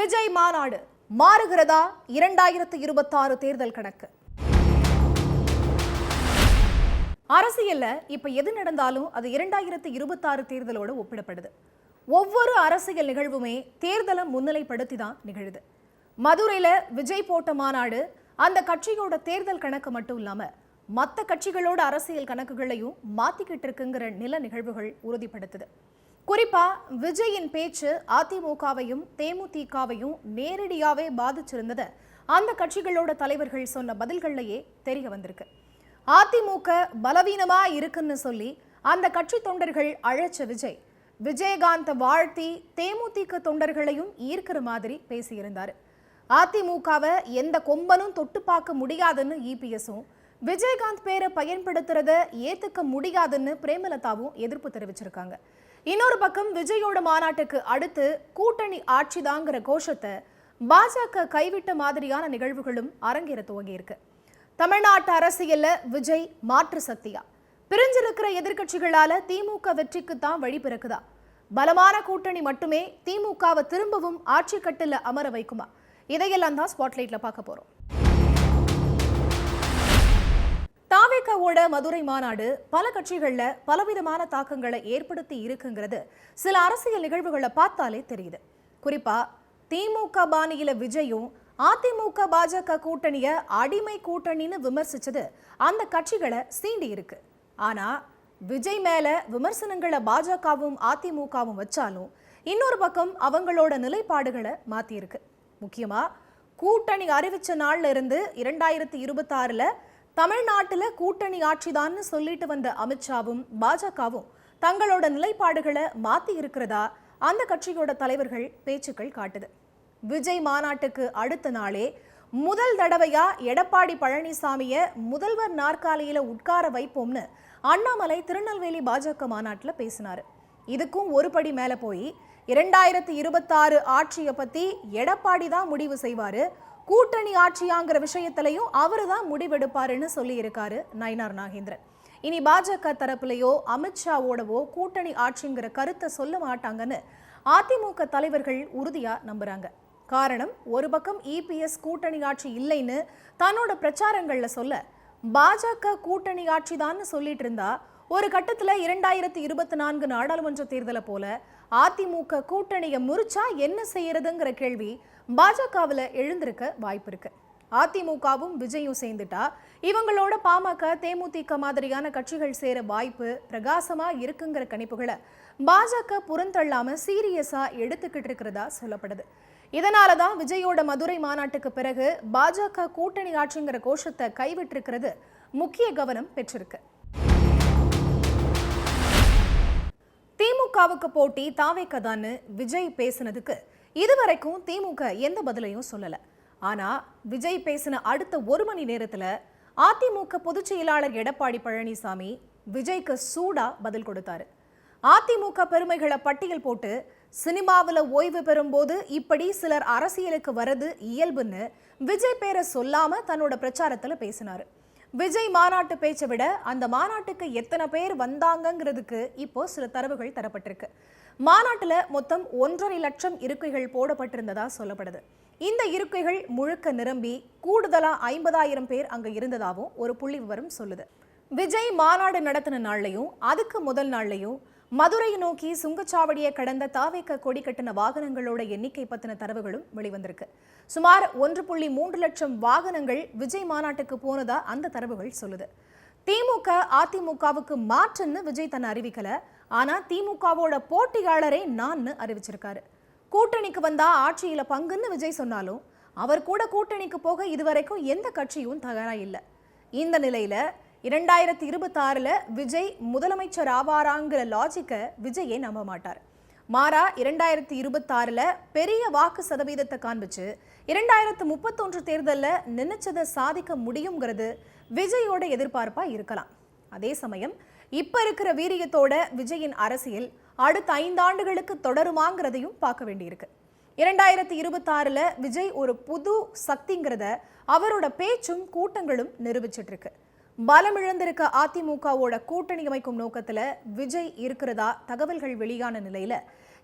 விஜய் மாநாடு மாறுகிறதா 2026 தேர்தல் கணக்கு? அரசியல்ல இப்ப எது நடந்தாலும் அது 2026 தேர்தலோட ஒப்பிடப்படுது. ஒவ்வொரு அரசியல் நிகழ்வுமே தேர்தலை முன்னிலைப்படுத்தி தான் நிகழுது. மதுரையில விஜய் போட்ட மாநாடு அந்த கட்சியோட தேர்தல் கணக்கு மட்டும் இல்லாம மற்ற கட்சிகளோட அரசியல் கணக்குகளையும் மாத்திக்கிட்டு இருக்குங்கிற நில நிகழ்வுகள் உறுதிப்படுத்துது. குறிப்பா விஜயின் பேச்சு அதிமுகவையும் தேமுதிகவையும் நேரடியாவே பாதிச்சிருந்ததை அந்த கட்சிகளோட தலைவர்கள் சொன்ன பதில்கள்லயே தெரிய வந்திருக்கு. அதிமுக பலவீனமா இருக்குன்னு சொல்லி அந்த கட்சி தொண்டர்கள் அழைச்ச விஜயகாந்த் வாழ்த்தி தேமுதிக தொண்டர்களையும் ஈர்க்கிற மாதிரி பேசியிருந்தாரு. அதிமுகவை எந்த கொம்பனும் தொட்டு பார்க்க முடியாதுன்னு இபிஎஸும், விஜயகாந்த் பேரை பயன்படுத்துறத ஏத்துக்க முடியாதுன்னு பிரேமலதாவும் எதிர்ப்பு தெரிவிச்சிருக்காங்க. இன்னொரு பக்கம் விஜயோட மாநாட்டுக்கு அடுத்து கூட்டணி ஆட்சிதாங்கிற கோஷத்தை பாஜக கைவிட்ட மாதிரியான நிகழ்வுகளும் அரங்கேற துவங்கி இருக்கு. தமிழ்நாட்டு அரசியல்ல விஜய் மாற்று சக்தியா? பிரிஞ்சிருக்கிற எதிர்கட்சிகளால திமுக வெற்றிக்கு தான் வழி பிறக்குதா? பலமான கூட்டணி மட்டுமே திமுகவை திரும்பவும் ஆட்சி கட்டில அமர வைக்குமா? இதையெல்லாம் தான் ஸ்பாட்லைட்ல பார்க்க போறோம். தாவேகாவோட மதுரை மாநாடு பல கட்சிகள்ல பலவிதமான தாக்கங்களை ஏற்படுத்தி இருக்குங்கிறது சில அரசியல் நிகழ்வுகளை பார்த்தாலே தெரியுது. குறிப்பா திமுக பாணியில விஜயும் அதிமுக பாஜக கூட்டணிய அடிமை கூட்டணின்னு விமர்சிச்சது அந்த கட்சிகளை சீண்டி இருக்கு. ஆனா விஜய் மேல விமர்சனங்களை பாஜகவும் அதிமுகவும் வச்சாலும் இன்னொரு பக்கம் அவங்களோட நிலைப்பாடுகளை மாத்தி இருக்கு. முக்கியமா கூட்டணி அறிவிச்ச நாள்ல இருந்து 2026ல தமிழ்நாட்டுல கூட்டணி ஆட்சிதான்னு சொல்லிட்டு வந்த அமித்ஷாவும் பாஜகவும் தங்களோட நிலைப்பாடுகளை மாத்தி இருக்கிறதா அந்த கட்சியோட தலைவர்கள் பேச்சுக்கள் காட்டுது. விஜய் மாநாட்டுக்கு அடுத்த நாளே முதல் தடவையா எடப்பாடி பழனிசாமிய முதல்வர் நாற்காலியில உட்கார வைப்போம்னு அண்ணாமலை திருநெல்வேலி பாஜக மாநாட்டுல பேசினாரு. இதுக்கும் ஒரு படி மேல போய் 2026 ஆட்சியை பத்தி எடப்பாடி தான் முடிவு செய்வாரு, கூட்டணி ஆட்சியாங்கிற விஷயத்திலையும் அவரு தான் முடிவெடுப்பாருன்னு சொல்லி இருக்காரு நயினார் நாகேந்திரன். இனி பாஜக தரப்புலையோ அமித்ஷாவோடவோ கூட்டணி ஆட்சிங்கிற கருத்தை சொல்ல மாட்டாங்கன்னு அதிமுக தலைவர்கள் உறுதியா நம்புறாங்க. காரணம், ஒரு பக்கம் இபிஎஸ் கூட்டணி ஆட்சி இல்லைன்னு தன்னோட பிரச்சாரங்கள்ல சொல்ல, பாஜக கூட்டணி ஆட்சி தான் சொல்லிட்டு இருந்தா ஒரு கட்டத்துல 2024 நாடாளுமன்ற தேர்தலை போல அதிமுக கூட்டணியை முறிச்சா என்ன செய்யறதுங்கிற கேள்வி பாஜகவில் எழுந்திருக்க வாய்ப்பு இருக்கு. அதிமுகவும் விஜயும் சேர்ந்துட்டா இவங்களோட பாமக தேமுதிக மாதிரியான கட்சிகள் சேர வாய்ப்பு பிரகாசமா இருக்குங்கிற கணிப்புகளை பாஜக புறந்தள்ளாம சீரியஸா எடுத்துக்கிட்டு இருக்கிறதா சொல்லப்படுது. இதனாலதான் விஜயோட மதுரை மாநாட்டுக்கு பிறகு பாஜக கூட்டணி ஆட்சிங்கிற கோஷத்தை கைவிட்டிருக்கிறது முக்கிய கவனம் பெற்றிருக்கு. திமுகவுக்கு போட்டி தாவேகதான்னு விஜய் பேசினதுக்கு இதுவரைக்கும் திமுக எந்த பதிலையும் சொல்லல. ஆனா விஜய் பேசின அடுத்த ஒரு மணி நேரத்துல அதிமுக பொதுச் செயலாளர் எடப்பாடி பழனிசாமி விஜய்க்கு சூடா பதில் கொடுத்தாரு. அதிமுக பெருமைகளை பட்டியல் போட்டு சினிமாவில் ஓய்வு பெறும் போது இப்படி சிலர் அரசியலுக்கு வரது இயல்புன்னு விஜய் பேரை சொல்லாம தன்னோட பிரச்சாரத்துல பேசினாரு. விஜய் மாநாட்டு பேச்சை விட அந்த மாநாட்டுக்கு எத்தனை பேர் வந்தாங்கிறதுக்கு இப்போ சில தரவுகள் தரப்பட்டிருக்கு. மாநாட்டுல மொத்தம் 1.5 லட்சம் இருக்கைகள் போடப்பட்டிருந்ததா சொல்லப்படுது. இந்த இருக்கைகள் முழுக்க நிரம்பி கூடுதலா 50,000 பேர் அங்க இருந்ததாகவும் ஒரு புள்ளி விவரம் சொல்லுது. விஜய் மாநாடு நடத்தின நாள்லையும் அதுக்கு முதல் நாள்லையும் மதுரையை நோக்கி சுங்கச்சாவடியை கடந்த தாவேக கொடி கட்டின வாகனங்களோட எண்ணிக்கை பத்தின தரவுகளும் வெளிவந்திருக்கு. சுமார் 1.3 லட்சம் வாகனங்கள் விஜய் மாநாட்டுக்கு போனதா அந்த தரவுகள் சொல்லுது. திமுக அதிமுகவுக்கு மாற்றுன்னு விஜய் தன்னை அறிவிக்கல. ஆனா திமுகவோட போட்டியாளரே நான் அறிவிச்சிருக்காரு. கூட்டணிக்கு வந்தா ஆட்சியில பங்குன்னு விஜய் சொன்னாலும் அவர் கூட கூட்டணிக்கு போக இதுவரைக்கும் எந்த கட்சியும் தயாரா இல்லை. இந்த நிலையில 2026ல விஜய் முதலமைச்சர் ஆவாராங்கிற லாஜிக்க விஜயே நம்ப மாட்டார். மாறா 2026ல பெரிய வாக்கு சதவீதத்தை காண்பிச்சு 2031 தேர்தலில் நினைச்சதை சாதிக்க முடியுங்கிறது விஜயோட எதிர்பார்ப்பா இருக்கலாம். அதே சமயம் இப்ப இருக்கிற வீரியத்தோட விஜயின் அரசியல் அடுத்த 5 ஆண்டுகளுக்கு தொடருமாங்கிறதையும் பார்க்க வேண்டியிருக்கு. 2026ல விஜய் ஒரு புது சக்திங்கிறத அவரோட பேச்சும் கூட்டங்களும் நிரூபிச்சிட்டு இருக்கு. பலமிழந்திருக்க அதிமுகவோட கூட்டணி அமைக்கும் நோக்கத்துல விஜய் இருக்கிறதா தகவல்கள் வெளியான நிலையில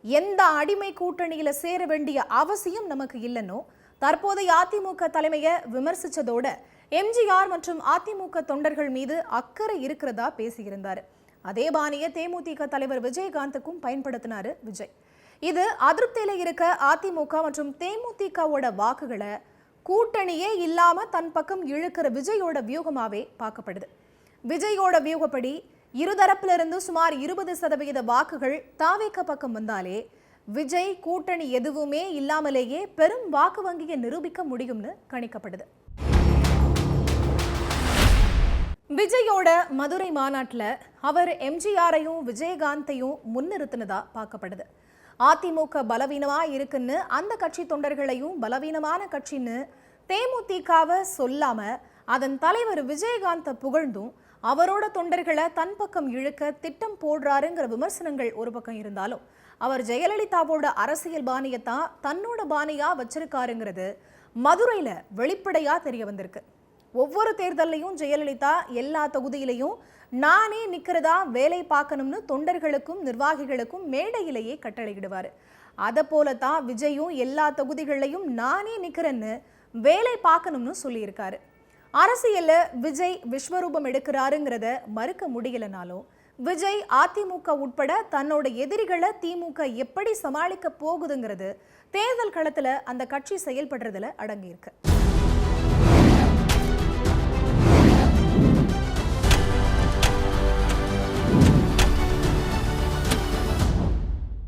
எந்த அடிமை கூட்டணியில சேர வேண்டிய அவசியம் நமக்கு இல்லைன்னோ தற்போதைய அதிமுக தலைமையை விமர்சிச்சதோட எம்ஜிஆர் மற்றும் அதிமுக தொண்டர்கள் மீது அக்கறை இருக்கிறதா பேசியிருந்தாரு. அதே பாணியை தேமுதிக தலைவர் விஜயகாந்துக்கும் பயன்படுத்தினாரு விஜய். இது அதிருப்தியில இருக்க அதிமுக மற்றும் தேமுதிகவோட வாக்குகளை கூட்டணியே இல்லாம தன் பக்கம் இழுக்கிற விஜயோட வியூகமாவே பார்க்கப்படுது. விஜயோட வியூகப்படி இருதரப்பிலிருந்து சுமார் 20% வாக்குகள் தாவேக பக்கம் வந்தாலே விஜய் கூட்டணி எதுவுமே இல்லாமலேயே பெரும் வாக்கு வங்கியை நிரூபிக்க முடியும்னு கணிக்கப்படுது. விஜயோட மதுரை மாநாட்டில் அவர் எம்ஜிஆரையும் விஜயகாந்தையும் முன்னிறுத்தினதா பார்க்கப்படுது. அதிமுக பலவீனமா இருக்குன்னு அந்த கட்சி தொண்டர்களையும் பலவீனமான கட்சின்னு தேமுதிகவை சொல்லாம அதன் தலைவர் விஜயகாந்தை புகழ்ந்தும் அவரோட தொண்டர்களை தன் பக்கம் இழுக்க திட்டம் போடுறாருங்கிற விமர்சனங்கள் ஒரு பக்கம் இருந்தாலும் அவர் ஜெயலலிதாவோட அரசியல் பாணியத்தான் தன்னோட பாணியா வச்சிருக்காருங்கிறது மதுரையில வெளிப்படையா தெரிய வந்திருக்கு. ஒவ்வொரு தேர்தலையும் ஜெயலலிதா எல்லா தொகுதியிலையும் நானே நிக்கிறதா வேலை பார்க்கணும்னு தொண்டர்களுக்கும் நிர்வாகிகளுக்கும் மேடையிலேயே கட்டளையிடுவாரு. அதை போலத்தான் விஜயும் எல்லா தொகுதிகளையும் நானே நிக்கிறேன்னு வேலை பார்க்கணும்னு சொல்லியிருக்காரு. அரசியல்ல விஜய் விஸ்வரூபம் எடுக்கிறாருங்கிறத மறுக்க முடியலனாலும் விஜய் அதிமுக உட்பட தன்னோட எதிரிகளை திமுக எப்படி சமாளிக்க போகுதுங்கிறது தேர்தல் களத்துல அந்த கட்சி செயல்படுறதுல அடங்கியிருக்கு.